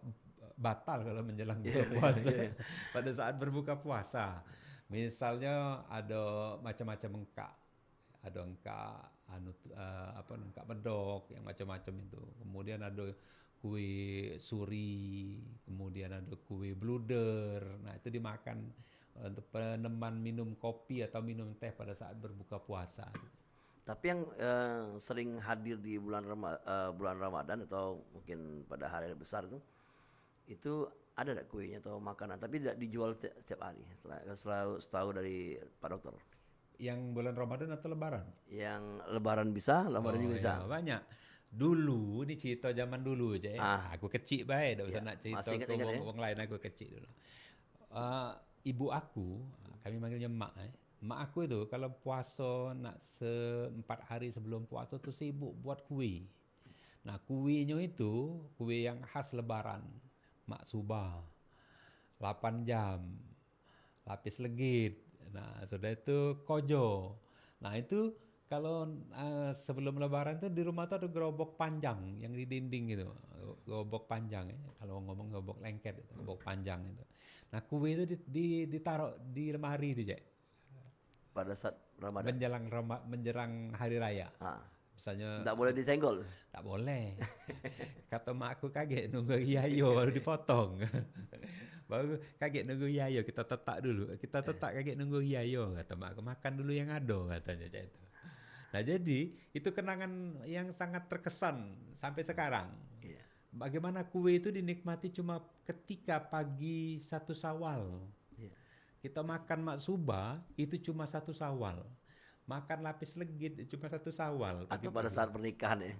batal kalau menjelang buka puasa. Pada saat berbuka puasa. Misalnya ada macam-macam engka. Ada engka engka medok yang macam-macam itu. Kemudian ada kue suri, kemudian ada kue bluder. Nah, itu dimakan untuk peneman minum kopi atau minum teh pada saat berbuka puasa. Tapi yang sering hadir di bulan Ramadan atau mungkin pada hari besar itu ada enggak kuenya atau makanan, tapi tidak dijual setiap hari. Setahu dari Pak Dokter. Yang bulan Ramadan atau Lebaran? Yang Lebaran bisa, Ramadan juga bisa. Ya, banyak. Dulu, ini cerita zaman dulu aja ya. Aku kecil baik, tak usah nak cerita ke orang lain, aku kecil dulu. Ibu aku, kami manggilnya mak. Mak aku itu kalau puasa nak 4 hari sebelum puasa tuh sibuk buat kue. Nah kuenya itu kue yang khas Lebaran. Mak Subah, 8 jam, lapis legit. Nah sudah itu kojo. Nah itu kalau sebelum Lebaran tuh di rumah tuh ada gerobak panjang yang di dinding gitu, gerobak panjang ya. Kalau ngomong gerobak lengket, itu, gerobak panjang itu. Nah kue itu ditaruh di lemari itu, Cek. Pada saat Ramadan. Menjelang hari raya. Misalnya tak boleh disenggol. Tak boleh. Kata mak aku kaget nunggu yayo baru dipotong. Baru kaget nunggu yayo, kita tetak dulu. Kita tetak kaget nunggu yayo, kata mak aku, makan dulu yang ada katanya Cek itu. Nah jadi itu kenangan yang sangat terkesan sampai sekarang. Bagaimana kue itu dinikmati cuma ketika pagi 1 Syawal. Kita makan maksuba itu cuma 1 Syawal. Makan lapis legit cuma 1 Syawal. Atau pada saat pernikahan ya.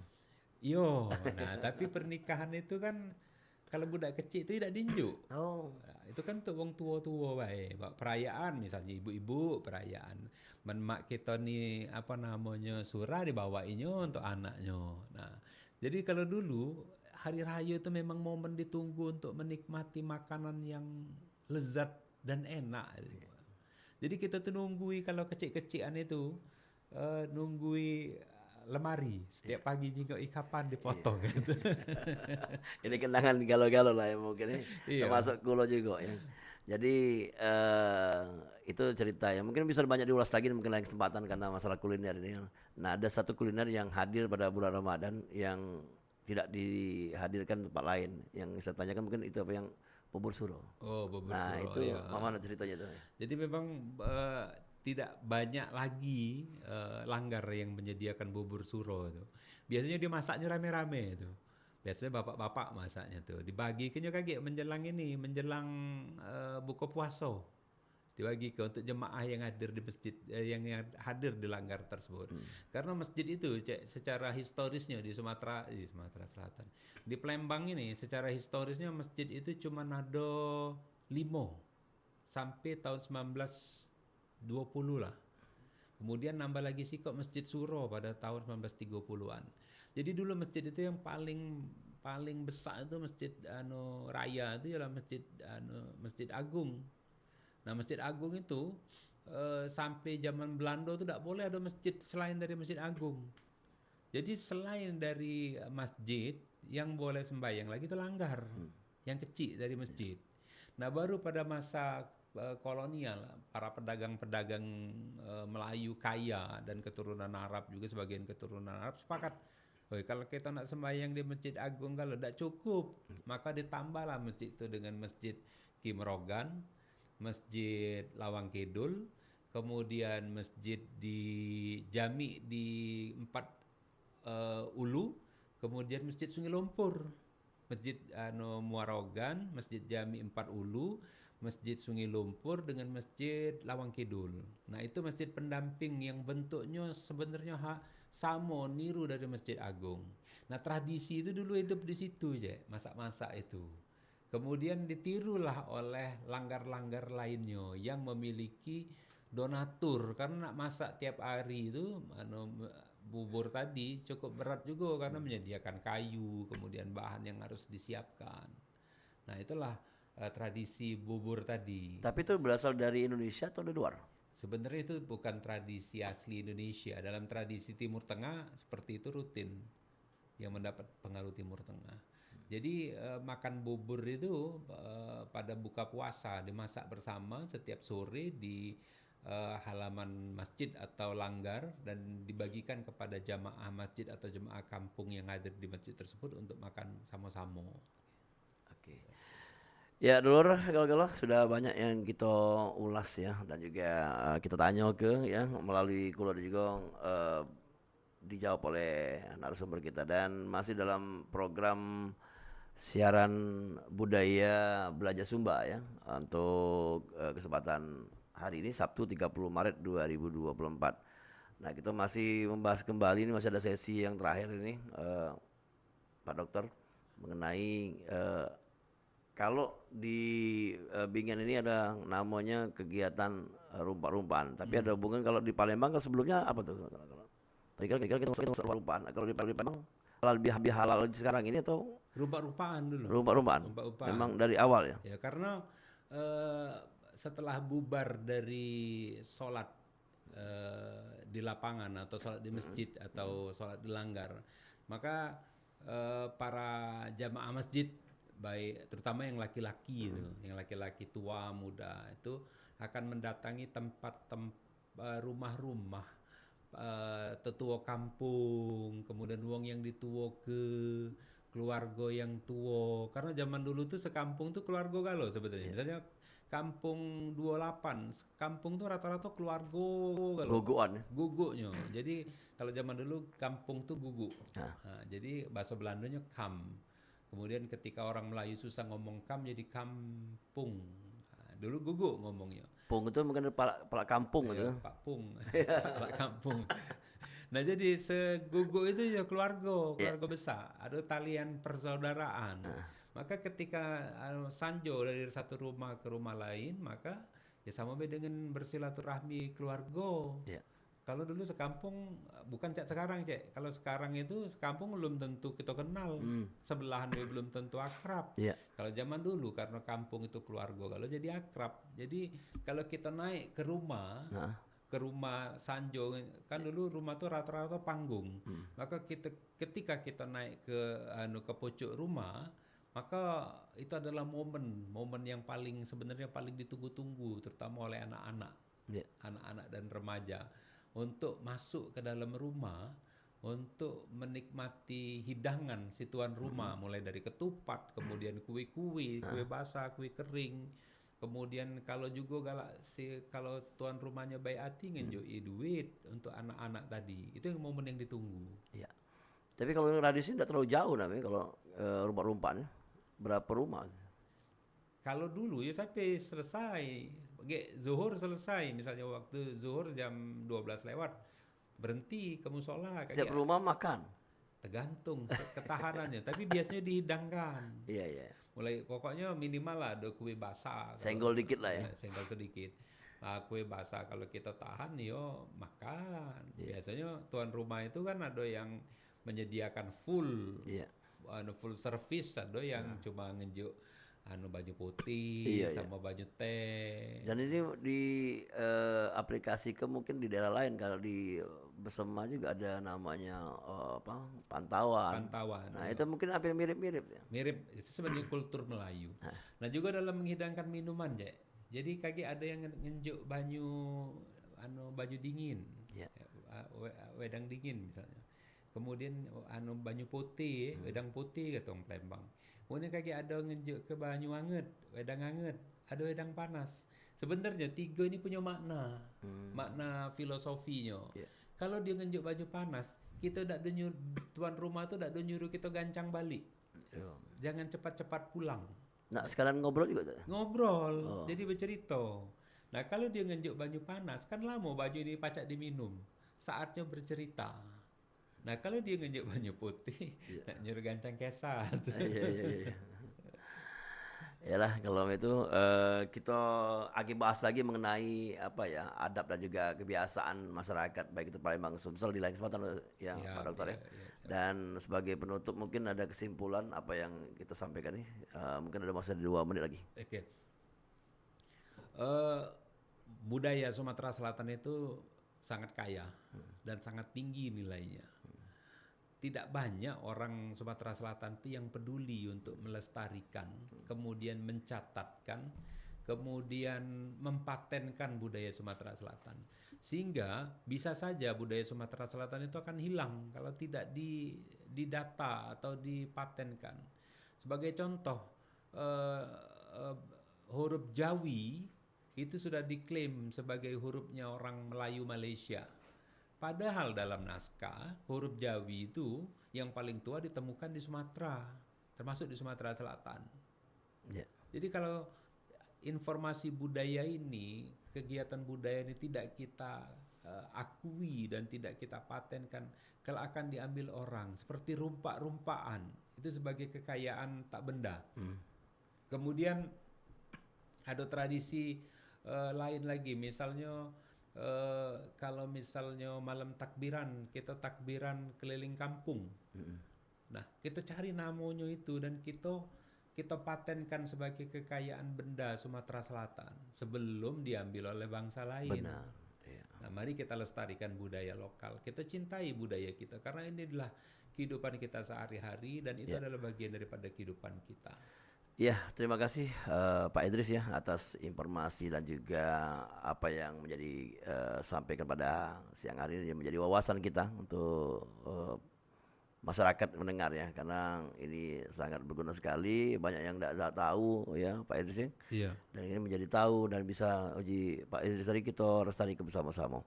Nah tapi pernikahan itu kan kalau budak kecil itu tidak dinjuk. Nah, itu kan untuk wong tua-tua baik. Perayaan misalnya ibu-ibu perayaan. Mak kita nih apa namanya surah dibawainya untuk anaknya. Nah, jadi kalau dulu hari raya itu memang momen ditunggu untuk menikmati makanan yang lezat dan enak. Jadi kita tuh nunggui kalau kecil-kecilan itu nunggui lemari setiap pagi jika kapan dipotong gitu. Ini kenangan galau-galau lah ya mungkin termasuk kulo juga ya. Jadi itu cerita ya, mungkin bisa banyak diulas lagi mungkin lain kesempatan karena masalah kuliner ini. Nah ada satu kuliner yang hadir pada bulan Ramadan yang tidak dihadirkan tempat lain. Yang saya tanyakan mungkin itu apa yang bubur suro. Bubur nah, suro. Itu mana ceritanya tuh? Jadi memang tidak banyak lagi langgar yang menyediakan bubur suro itu. Biasanya dimasaknya rame-rame itu. Biasanya bapak-bapak masaknya tuh. Dibagi kaget menjelang buka puasa. Dibagi untuk jemaah yang hadir di masjid yang hadir di langgar tersebut. Karena masjid itu secara historisnya di Sumatera Selatan. Di Palembang ini secara historisnya masjid itu cuma ada 5 sampai tahun 1920 lah. Kemudian nambah lagi sih kok Masjid Suro pada tahun 1930-an. Jadi dulu masjid itu yang paling besar itu masjid raya itu ialah Masjid Agung. Nah Masjid Agung itu sampai zaman Belanda itu tidak boleh ada masjid selain dari Masjid Agung. Jadi selain dari masjid yang boleh sembahyang lagi itu langgar yang kecil dari masjid. Nah baru pada masa kolonial para pedagang-pedagang Melayu kaya dan keturunan Arab juga sebagian keturunan Arab sepakat, kalau kita nak sembahyang di Masjid Agung kalau tidak cukup maka ditambahlah masjid itu dengan Masjid Kimrogan, Masjid Lawang Kidul, kemudian masjid di Jami di 4 Ulu, kemudian Masjid Sungai Lumpur, Masjid Muarogan, Masjid Jami 4 Ulu, Masjid Sungai Lumpur dengan Masjid Lawang Kidul. Nah, itu masjid pendamping yang bentuknya sebenarnya sama niru dari Masjid Agung. Nah, tradisi itu dulu hidup di situ aja, masak-masak itu. Kemudian ditirulah oleh langgar-langgar lainnya yang memiliki donatur, karena nak masak tiap hari itu bubur tadi cukup berat juga karena menyediakan kayu, kemudian bahan yang harus disiapkan. Nah, itulah tradisi bubur tadi. Tapi itu berasal dari Indonesia atau dari luar? Sebenarnya itu bukan tradisi asli Indonesia. Dalam tradisi Timur Tengah seperti itu rutin, yang mendapat pengaruh Timur Tengah. Jadi makan bubur itu pada buka puasa dimasak bersama setiap sore di halaman masjid atau langgar dan dibagikan kepada jamaah masjid atau jemaah kampung yang hadir di masjid tersebut untuk makan sama-sama. Oke. Ya, dulur, kalau sudah banyak yang kita ulas ya, dan juga kita tanya ke ya melalui kuliah juga dijawab oleh narasumber kita, dan masih dalam program siaran budaya Belajar Sumba ya untuk kesempatan hari ini Sabtu 30 Maret 2024. Nah, kita masih membahas kembali, ini masih ada sesi yang terakhir ini Pak Dokter mengenai kalau di Bingen ini ada namanya kegiatan rumpa-rumpaan, tapi ada hubungan kalau di Palembang kan sebelumnya apa tuh? Tadi kan kita ngomong rumpa-rumpaan. Kalau di Palembang lebih halal sekarang ini atau Rumpa-rumpaan dulu. rumpa-rumpaan? Rumpa-rumpaan. Memang dari awal ya? Ya, karena setelah bubar dari sholat di lapangan atau sholat di masjid atau sholat di langgar, maka para jamaah masjid, baik terutama yang laki-laki itu, yang laki-laki tua muda itu akan mendatangi rumah-rumah tetua kampung, kemudian wong yang dituo ke keluarga yang tua. Karena zaman dulu tuh sekampung tuh keluarga galau sebetulnya. Misalnya kampung 28, kampung tuh rata-rata keluarga galau. Gogoan ya? Guguknya. Jadi kalau zaman dulu kampung tuh guguk. Nah, jadi bahasa Belandanya kam. Kemudian ketika orang Melayu susah ngomong kam jadi kampung. Nah, dulu guguk ngomongnya. Pung itu mungkin pala kampung gitu. Pak Pung. Pak kampung. Nah, jadi seguguk itu ya keluarga besar. Ada talian persaudaraan. Maka ketika sanjo dari satu rumah ke rumah lain, maka ya sama dengan bersilaturahmi keluarga. Kalau dulu sekampung, bukan cak sekarang cek. Kalau sekarang itu sekampung belum tentu kita kenal, sebelahan belum tentu akrab. Kalau zaman dulu karena kampung itu keluarga, kalau jadi akrab. Jadi kalau kita naik ke rumah sanjo, kan dulu rumah tuh rata-rata panggung. Maka ketika kita naik ke pucuk rumah, maka itu adalah momen yang sebenarnya paling ditunggu-tunggu, terutama oleh anak-anak dan remaja, untuk masuk ke dalam rumah untuk menikmati hidangan si tuan rumah, mulai dari ketupat, kemudian kue basah, kue kering, kemudian kalau tuan rumahnya baik hati ngenjoi duit untuk anak-anak tadi. Itu yang momen yang ditunggu. Iya. Tapi kalau radiusnya tidak terlalu jauh namanya kalau rumah-rumpaan. Berapa rumah? Kalau dulu ya sampai selesai, zuhur selesai, misalnya waktu zuhur jam 12 lewat, berhenti ke musola. Setiap rumah makan? Tergantung ketahanannya, tapi biasanya dihidangkan. Iya. Mulai pokoknya minimal lah ada kue basah. Senggol dikit lah ya? Senggol sedikit. Kue basah kalau kita tahan yo makan. Biasanya tuan rumah itu kan ada yang menyediakan full service, ada yang cuma ngejuk baju putih sama baju teh. Dan ini di aplikasikan mungkin di daerah lain. Kalau di Besema juga ada namanya pantauan. Nah, itu mungkin apa yang mirip-mirip ya? Mirip, itu sebenarnya kultur Melayu. Nah, juga dalam menghidangkan minuman, jadi kaki ada yang ngejuk baju dingin. Wedang dingin misalnya. Kemudian banyu putih, wedang putih kata orang Palembang. Kemudian kaki ada ngejuk ke banyu anget, wedang anget, ada wedang panas. Sebenarnya tiga ini punya makna filosofinya. Kalau dia ngejuk baju panas, kita tuan rumah tu tak nyuruh kita gancang balik. Jangan cepat-cepat pulang. Nah, sekalian ngobrol juga tuh. Ngobrol, Oh. jadi bercerita. Nah kalau dia ngenjuk banyu panas, kan lama baju ini pacak diminum. Saatnya bercerita. Nah kalau dia ngenjuk banyu putih, nak nyuruh gancang kesat. Iya. Yalah kalau itu kita akan bahas lagi mengenai apa ya adab dan juga kebiasaan masyarakat baik itu Palembang Sumsel di lain kesempatan ya Siap, Pak Dokter ya. iya, siap. Dan sebagai penutup mungkin ada kesimpulan apa yang kita sampaikan nih mungkin ada masa 2 menit lagi. Oke. Budaya Sumatera Selatan itu sangat kaya dan sangat tinggi nilainya. Tidak banyak orang Sumatera Selatan itu yang peduli untuk melestarikan, kemudian mencatatkan, kemudian mempatenkan budaya Sumatera Selatan. Sehingga bisa saja budaya Sumatera Selatan itu akan hilang kalau tidak didata atau dipatenkan. Sebagai contoh, huruf Jawi itu sudah diklaim sebagai hurufnya orang Melayu Malaysia. Padahal dalam naskah huruf Jawi itu yang paling tua ditemukan di Sumatera, termasuk di Sumatera Selatan. Ya. Jadi kalau informasi budaya ini, kegiatan budaya ini tidak kita akui dan tidak kita patenkan, kalau akan diambil orang seperti rumpak-rumpaan itu sebagai kekayaan tak benda. Kemudian ada tradisi lain lagi, misalnya kalau misalnya malam takbiran, kita takbiran keliling kampung. Nah, kita cari namanya itu dan kita patenkan sebagai kekayaan benda Sumatera Selatan sebelum diambil oleh bangsa lain. Benar. Ya. Nah, mari kita lestarikan budaya lokal. Kita cintai budaya kita karena ini adalah kehidupan kita sehari-hari dan itu adalah bagian daripada kehidupan kita. Ya, terima kasih Pak Idris ya atas informasi dan juga apa yang menjadi sampaikan pada siang hari ini yang menjadi wawasan kita untuk masyarakat mendengar ya karena ini sangat berguna sekali, banyak yang tidak tahu ya Pak Idris ya. Iya. Dan ini menjadi tahu dan bisa uji Pak Idris tadi kita lestarikan bersama-sama.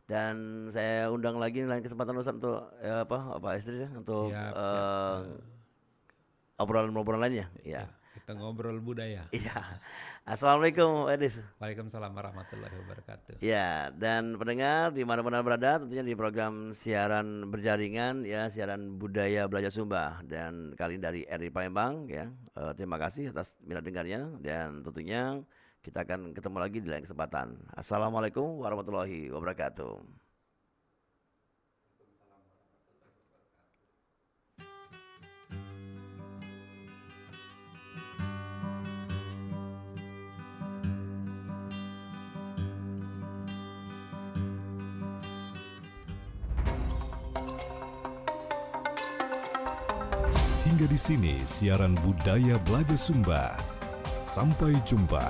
Dan saya undang lagi lain kesempatan Ustaz untuk Pak Idris ya untuk Siap. obrolan-obrolan lainnya. Ya. Kita ngobrol budaya. Iya. Assalamualaikum Pak Idris. Waalaikumsalam warahmatullahi wabarakatuh. Ya, dan pendengar di mana-mana berada tentunya di program siaran berjaringan ya, siaran budaya belajar Sumba dan kali ini dari RRI Palembang ya. Terima kasih atas minat dengarnya dan tentunya kita akan ketemu lagi di lain kesempatan. Assalamualaikum warahmatullahi wabarakatuh. Hingga di sini siaran budaya belajar Sumba. Sampai jumpa.